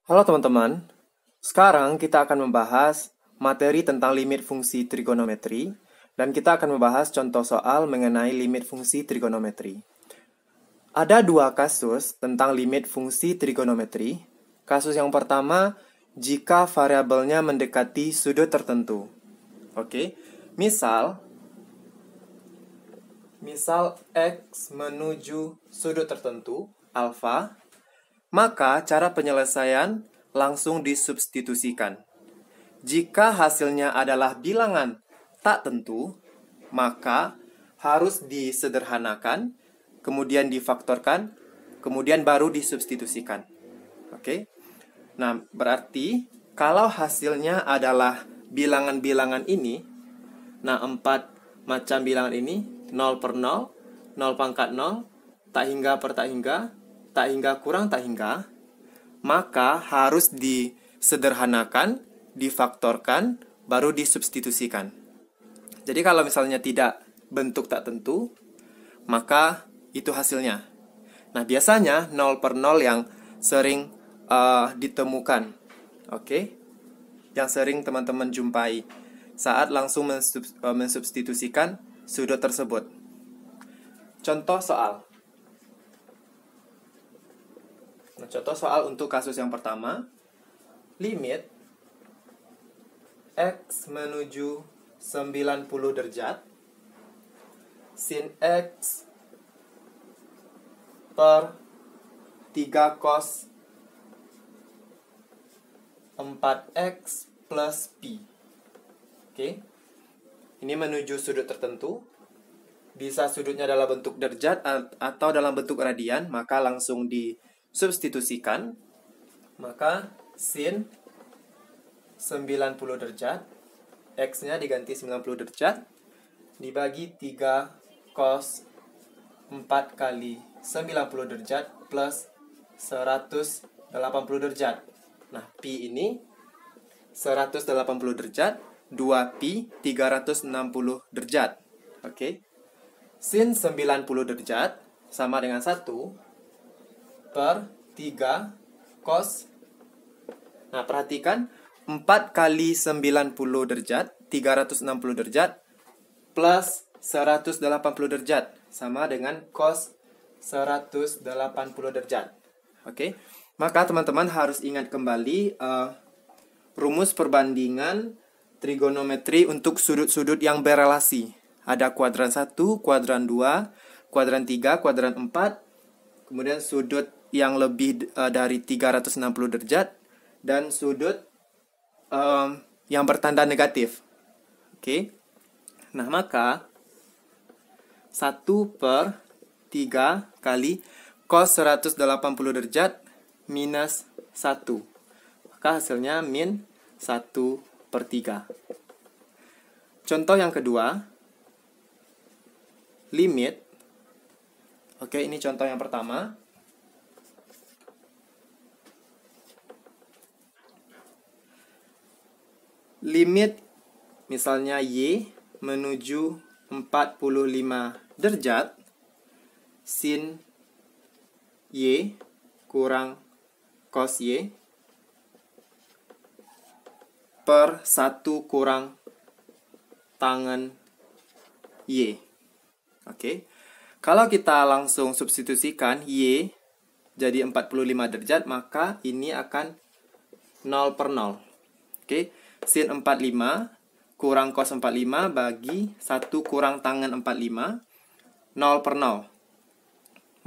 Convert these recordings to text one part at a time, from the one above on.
Halo teman-teman, sekarang kita akan membahas materi tentang limit fungsi trigonometri dan kita akan membahas contoh soal mengenai limit fungsi trigonometri. Ada dua kasus tentang limit fungsi trigonometri. Kasus yang pertama, jika variabelnya mendekati sudut tertentu. Oke, misal X menuju sudut tertentu, alfa, maka cara penyelesaian langsung disubstitusikan. Jika hasilnya adalah bilangan tak tentu, maka harus disederhanakan, kemudian difaktorkan, kemudian baru disubstitusikan. Oke? Nah, berarti kalau hasilnya adalah bilangan-bilangan ini, nah 4 macam bilangan ini, 0 per 0, 0 pangkat 0, tak hingga per tak hingga kurang tak hingga, maka harus disederhanakan, difaktorkan, baru disubstitusikan. Jadi kalau misalnya tidak bentuk tak tentu, maka itu hasilnya. Nah, biasanya 0 per 0 yang sering ditemukan. Oke? Yang sering teman-teman jumpai saat langsung mensubstitusikan sudut tersebut. Contoh soal. Nah, contoh soal untuk kasus yang pertama, limit X menuju 90 derajat, sin X per 3 cos 4X plus Pi. Oke, ini menuju sudut tertentu. Bisa sudutnya dalam bentuk derajat atau dalam bentuk radian, maka langsung disubstitusikan. Maka sin 90 derajat, X-nya diganti 90 derajat, dibagi 3 cos 4 kali 90 derajat plus 180 derajat. Nah, Pi ini 180 derajat, 2Pi 360 derajat. Oke. Sin 90 derajat sama dengan 1 per 3 cos. Nah, perhatikan 4 kali 90 derajat, 360 derajat, plus 180 derajat, sama dengan cos 180 derajat. Oke, maka teman-teman harus ingat kembali rumus perbandingan trigonometri untuk sudut-sudut yang berelasi. Ada kuadran 1, kuadran 2, kuadran 3, kuadran 4, kemudian sudut yang lebih dari 360 derajat, dan sudut yang bertanda negatif. Oke. Nah, maka 1 per 3 kali cos 180 derajat minus 1. Maka hasilnya min 1 per 3. Contoh yang kedua, limit. Oke, ini contoh yang pertama. Limit misalnya Y menuju 45 derajat, sin Y kurang cos Y per 1 kurang tangen Y. Oke. Kalau kita langsung substitusikan Y jadi 45 derajat, maka ini akan 0 per 0. Oke. Sin 45 kurang cos 45 bagi 1 kurang tangen 45, 0 per 0.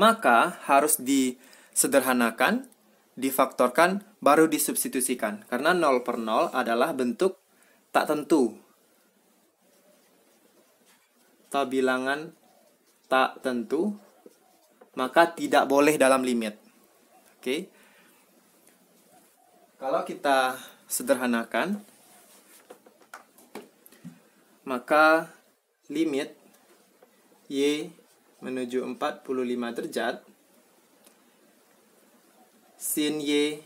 Maka harus disederhanakan, difaktorkan, baru disubstitusikan. Karena 0 per 0 adalah bentuk tak tentu atau bilangan tak tentu, maka tidak boleh dalam limit. Oke. Kalau kita sederhanakan, maka limit Y menuju 45 derajat, sin Y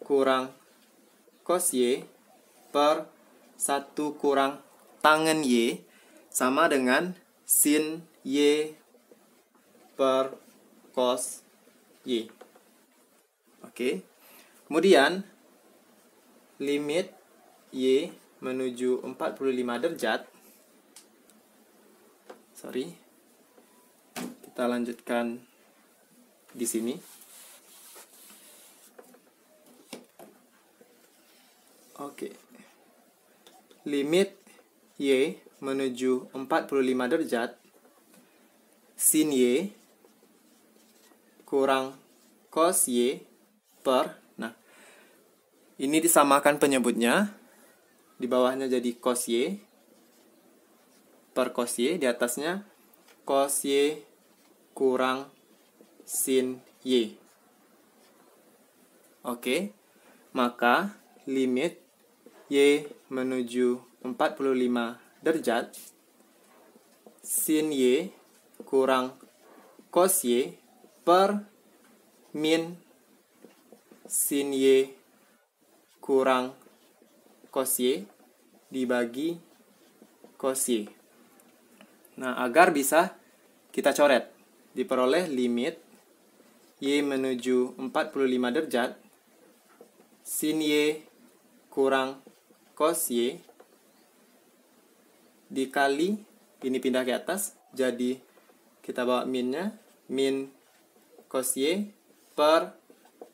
kurang cos Y per 1 kurang tangen Y sama dengan sin Y per cos Y. Oke. Kemudian, limit Y menuju 45 derajat. Kita lanjutkan di sini. Oke. Limit Y menuju 45 derajat. Sin Y kurang cos Y per, nah, ini disamakan penyebutnya. Di bawahnya jadi cos Y per cos Y, di atasnya cos Y kurang sin Y. Oke, maka limit Y menuju 45 derajat, sin Y kurang cos Y per min sin Y kurang cos Y dibagi cos Y. Nah, agar bisa kita coret, diperoleh limit Y menuju 45 derajat, sin Y kurang cos Y dikali, ini pindah ke atas, jadi kita bawa minnya, min cos Y per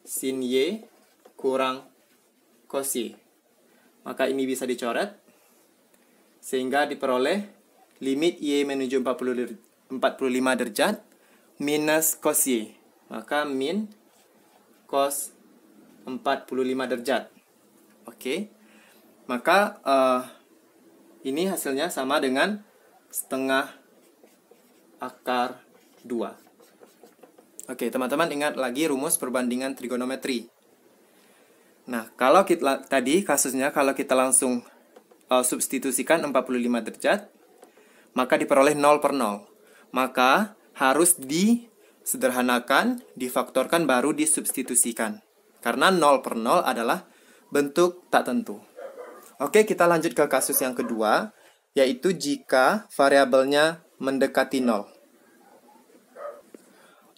sin Y kurang cos Y. Maka ini bisa dicoret, sehingga diperoleh limit Y menuju 45 derajat minus cos Y. Maka min cos 45 derajat. Oke. Maka ini hasilnya sama dengan setengah akar 2. Oke, teman-teman ingat lagi rumus perbandingan trigonometri. Nah, kalau kita tadi kasusnya kalau kita langsung substitusikan 45 derajat, maka diperoleh 0 per 0. Maka harus disederhanakan, difaktorkan, baru disubstitusikan. Karena 0 per 0 adalah bentuk tak tentu. Oke, kita lanjut ke kasus yang kedua, yaitu jika variabelnya mendekati 0.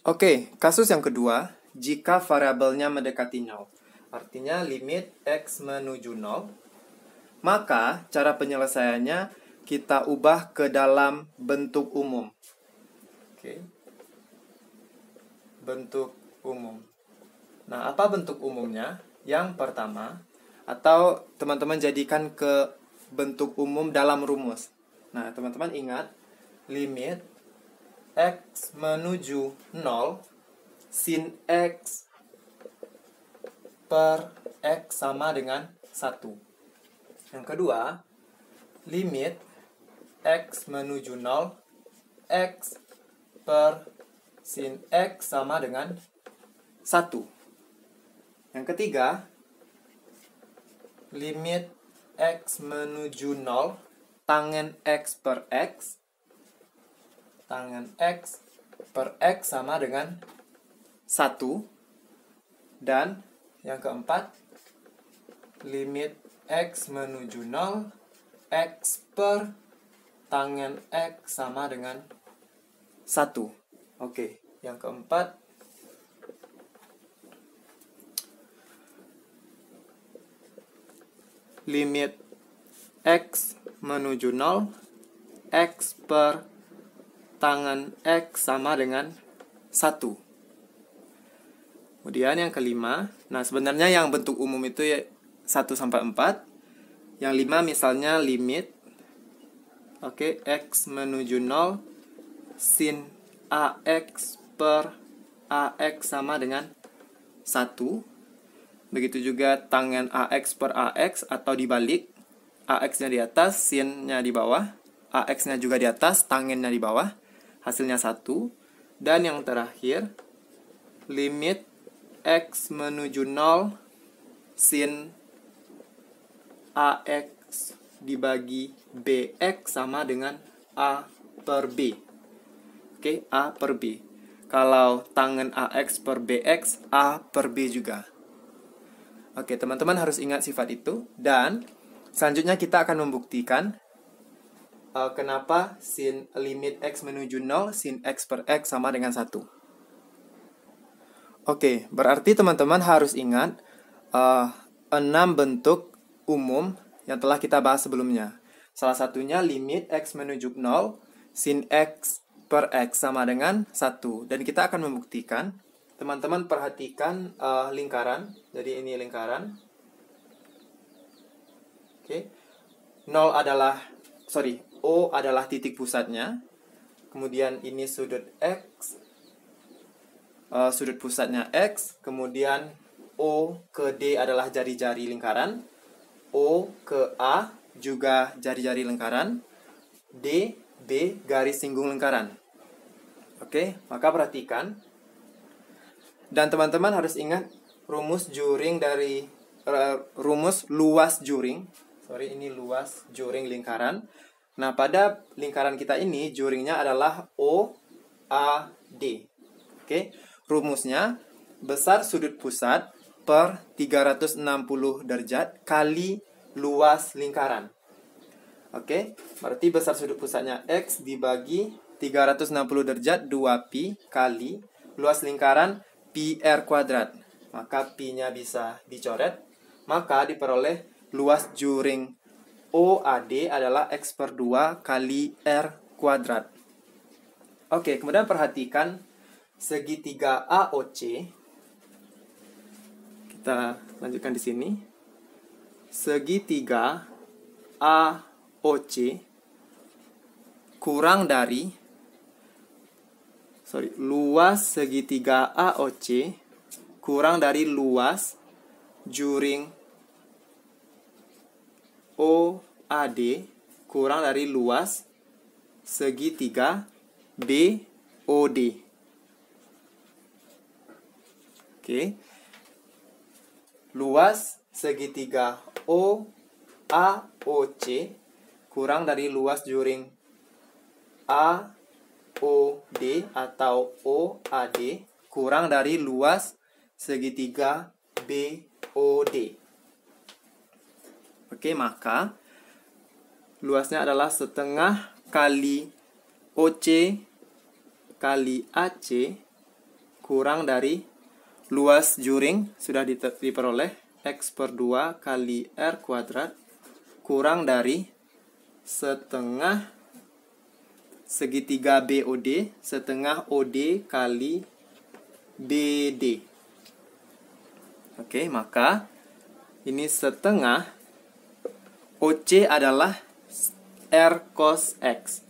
Oke, kasus yang kedua, jika variabelnya mendekati 0. Artinya limit X menuju 0. Maka cara penyelesaiannya kita ubah ke dalam bentuk umum. Oke. Bentuk umum. Nah, apa bentuk umumnya? Yang pertama, atau teman-teman jadikan ke bentuk umum dalam rumus. Nah, teman-teman ingat, limit X menuju 0, sin X per X sama dengan 1. Yang kedua, limit X menuju 0, X per sin X sama dengan 1. Yang ketiga, limit X menuju 0, tangen X per X. Tangen X per X sama dengan 1. Dan yang keempat, limit X menuju 0, X per tangen X sama dengan 1. Oke, yang keempat, limit X menuju 0, X per tangen X sama dengan 1. Kemudian yang kelima, nah sebenarnya yang bentuk umum itu ya 1 sampai 4. Yang 5 misalnya limit X menuju 0, sin AX per AX sama dengan 1. Begitu juga tangen AX per AX atau dibalik, AX-nya di atas, sin-nya di bawah, AX-nya juga di atas, tangennya di bawah, hasilnya 1. Dan yang terakhir, limit X menuju 0, sin AX dibagi BX sama dengan A per B. Oke, A per B. Kalau tangen AX per BX, A per B juga. Oke, teman-teman harus ingat sifat itu. Dan selanjutnya kita akan membuktikan kenapa sin limit X menuju 0, sin X per X sama dengan 1. Oke, berarti teman-teman harus ingat 6 bentuk umum yang telah kita bahas sebelumnya. Salah satunya limit x menuju 0, sin x per x sama dengan 1. Dan kita akan membuktikan. Teman-teman perhatikan lingkaran. Jadi ini lingkaran. Oke. O adalah titik pusatnya. Kemudian ini sudut x. Sudut pusatnya x. Kemudian O ke D adalah jari-jari lingkaran. O ke A juga jari-jari lingkaran. D, B garis singgung lingkaran. Oke, maka perhatikan. Dan teman-teman harus ingat rumus luas juring. Ini luas juring lingkaran. Nah, pada lingkaran kita ini juringnya adalah OAD. Oke, rumusnya besar sudut pusat per 360 derajat kali luas lingkaran. Oke, berarti besar sudut pusatnya X dibagi 360 derajat 2pi kali luas lingkaran pi r kuadrat. Maka pi-nya bisa dicoret. Maka diperoleh luas juring OAD adalah X per 2 kali R kuadrat. Oke, kemudian perhatikan segitiga AOC. Kita lanjutkan di sini. Segitiga AOC kurang dari luas segitiga AOC kurang dari luas juring OAD kurang dari luas segitiga BOD. Oke. Luas segitiga OAOC kurang dari luas juring AOD atau OAD kurang dari luas segitiga BOD. Oke, maka luasnya adalah setengah kali OC kali AC kurang dari luas juring sudah diperoleh X per 2 kali R kuadrat kurang dari setengah segitiga BOD setengah OD kali BD. Oke, maka ini setengah OC adalah R cos X.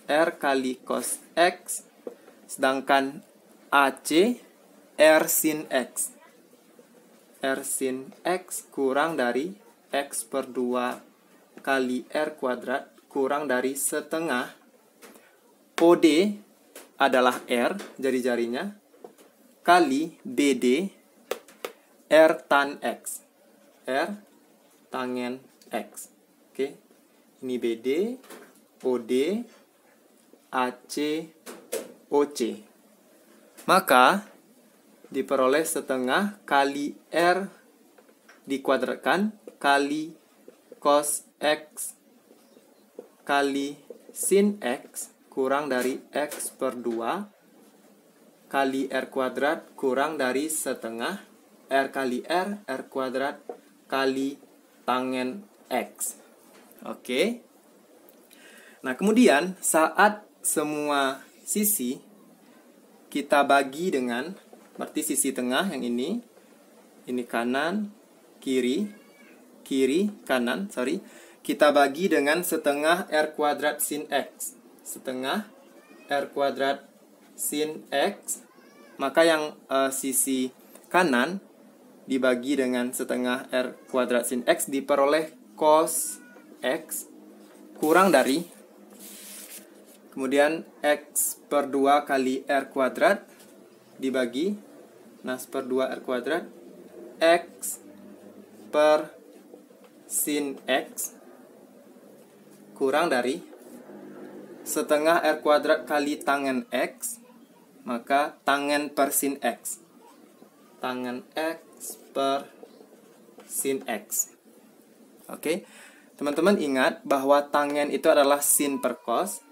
R kali cos X. Sedangkan AC R sin X. R sin X kurang dari X per 2 kali R kuadrat kurang dari setengah OD adalah R, jari-jarinya, kali BD R tan X. R tangen X. Oke. Ini BD, OD, AC, OC. Maka diperoleh setengah kali R dikuadratkan kali cos X kali sin X kurang dari X per 2 kali R kuadrat kurang dari setengah R kali R kuadrat kali tangen X. Oke. Nah, kemudian saat semua sisi kita bagi dengan, berarti sisi tengah yang ini kanan, kiri, kanan, kita bagi dengan setengah R kuadrat sin X. Setengah R kuadrat sin X, maka yang sisi kanan dibagi dengan setengah R kuadrat sin X diperoleh cos X kurang dari, kemudian X per 2 kali R kuadrat dibagi, nah per 2 R kuadrat, X per sin X kurang dari setengah R kuadrat kali tangen X, maka tangen per sin X. Tangen X per sin X. Oke. Teman-teman ingat bahwa tangen itu adalah sin per cos.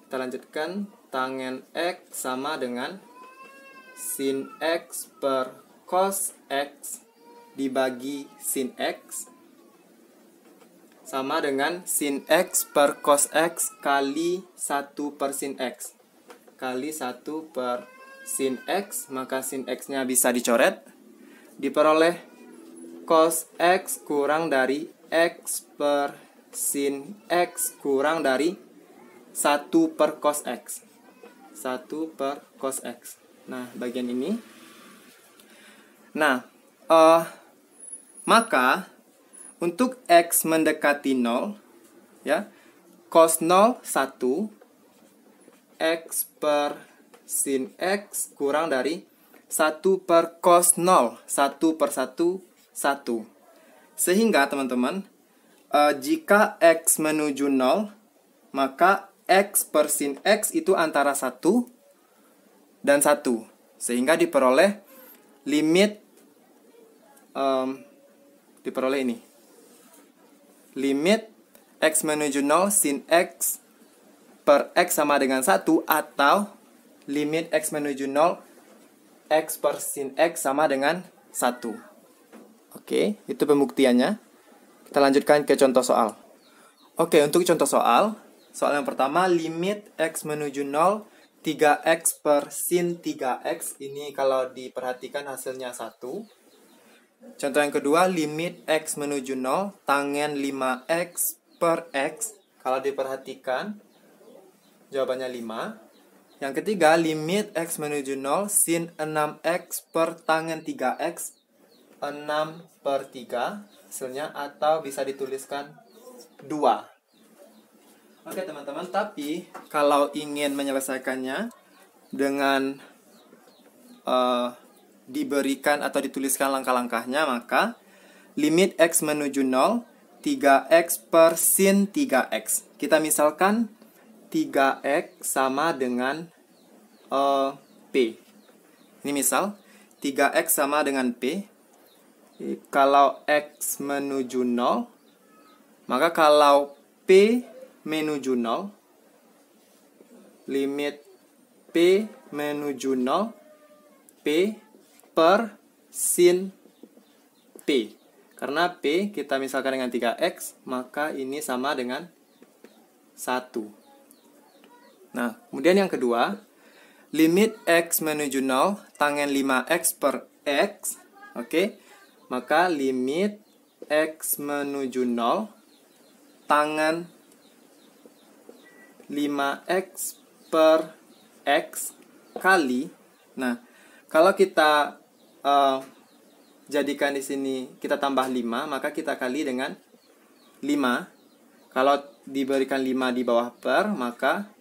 Kita lanjutkan. Tangen X sama dengan sin X per cos X dibagi sin X sama dengan sin X per cos X kali 1 per sin X. Kali 1 per sin X, maka sin X-nya bisa dicoret. Diperoleh cos X kurang dari X per sin X kurang dari 1 per cos X. 1 per cos X. Nah, bagian ini. Nah, maka untuk X mendekati 0, ya, cos 0, 1, X per sin X kurang dari 1 per cos 0, 1 per 1, 1. Sehingga, teman-teman, jika X menuju 0, maka X per sin X itu antara 1 dan 1. Sehingga diperoleh limit, diperoleh ini. Limit X menuju 0 sin X per X sama dengan 1, atau limit X menuju 0 X per sin X sama dengan 1. Oke, itu pembuktiannya. Kita lanjutkan ke contoh soal. Oke, untuk contoh soal yang pertama, limit X menuju 0 3X per sin 3X. Ini kalau diperhatikan hasilnya 1. Contoh yang kedua, limit X menuju 0 tangen 5X per X. Kalau diperhatikan jawabannya 5. Yang ketiga, limit X menuju 0 sin 6X per tangen 3X. 6 per 3 hasilnya, atau bisa dituliskan 2. Oke, teman-teman, tapi kalau ingin menyelesaikannya dengan diberikan atau dituliskan langkah-langkahnya, maka limit X menuju 0 3X per sin 3X. Kita misalkan 3X sama dengan P. Ini misal 3X sama dengan P. Kalau X menuju 0, maka kalau P menuju 0, limit P menuju 0, P per sin P. Karena P kita misalkan dengan 3X, maka ini sama dengan 1. Nah, kemudian yang kedua, limit X menuju 0 tangen 5X per X. Oke, maka limit X menuju 0 tangen 5X per X kali. Nah, kalau kita jadikan di sini kita tambah 5, maka kita kali dengan 5. Kalau diberikan 5 di bawah per, maka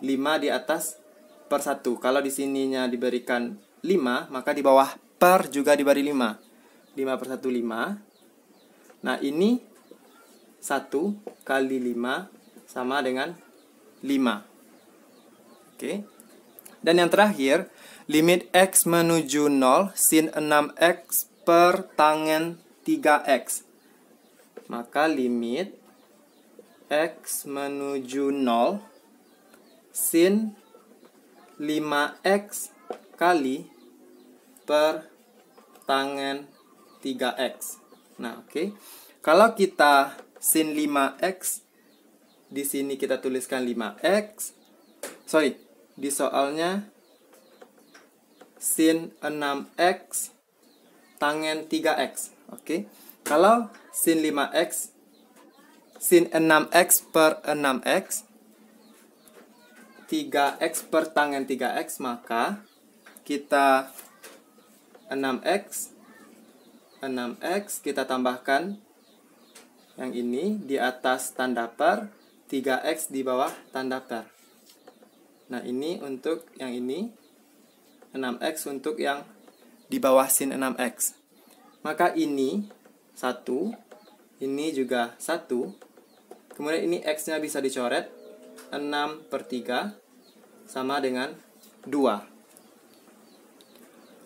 5 di atas per 1. Kalau di sininya diberikan 5, maka di bawah per juga diberi 5. 5 per 1, 5. Nah, ini 1 kali 5 sama dengan 5. Oke. Dan yang terakhir, limit X menuju 0 sin 6X per tangen 3X. Maka limit X menuju 0 sin 5X kali per tangen 3X. Nah, oke. Kalau kita sin 5X, di sini kita tuliskan 5X. Di soalnya sin 6X tangen 3X. Oke. Kalau sin 5X, sin 6X per 6X, 3X per tangen 3X, maka kita 6X kita tambahkan yang ini di atas tanda per, 3X di bawah tanda per. Nah, ini untuk yang ini, 6X untuk yang di bawah sin 6X. Maka ini 1, ini juga 1. Kemudian ini X-nya bisa dicoret, 6 per 3 sama dengan 2.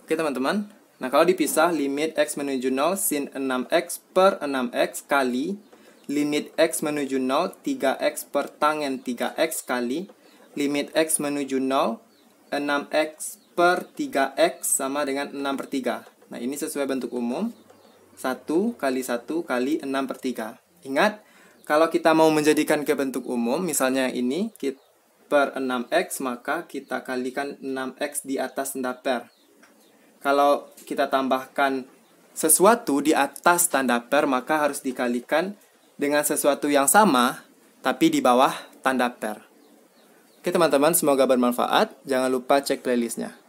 Oke, teman-teman. Nah, kalau dipisah, limit X menuju 0 sin 6X per 6X kali limit X menuju 0 3X per tangen 3X kali limit X menuju 0 6X per 3X sama dengan 6 per 3. Nah, ini sesuai bentuk umum. 1 kali 1 kali 6/3. Ingat, kalau kita mau menjadikan ke bentuk umum, misalnya yang ini, per 6x, maka kita kalikan 6x di atas tanda per. Kalau kita tambahkan sesuatu di atas tanda per, maka harus dikalikan dengan sesuatu yang sama, tapi di bawah tanda per. Oke teman-teman, semoga bermanfaat. Jangan lupa cek playlistnya.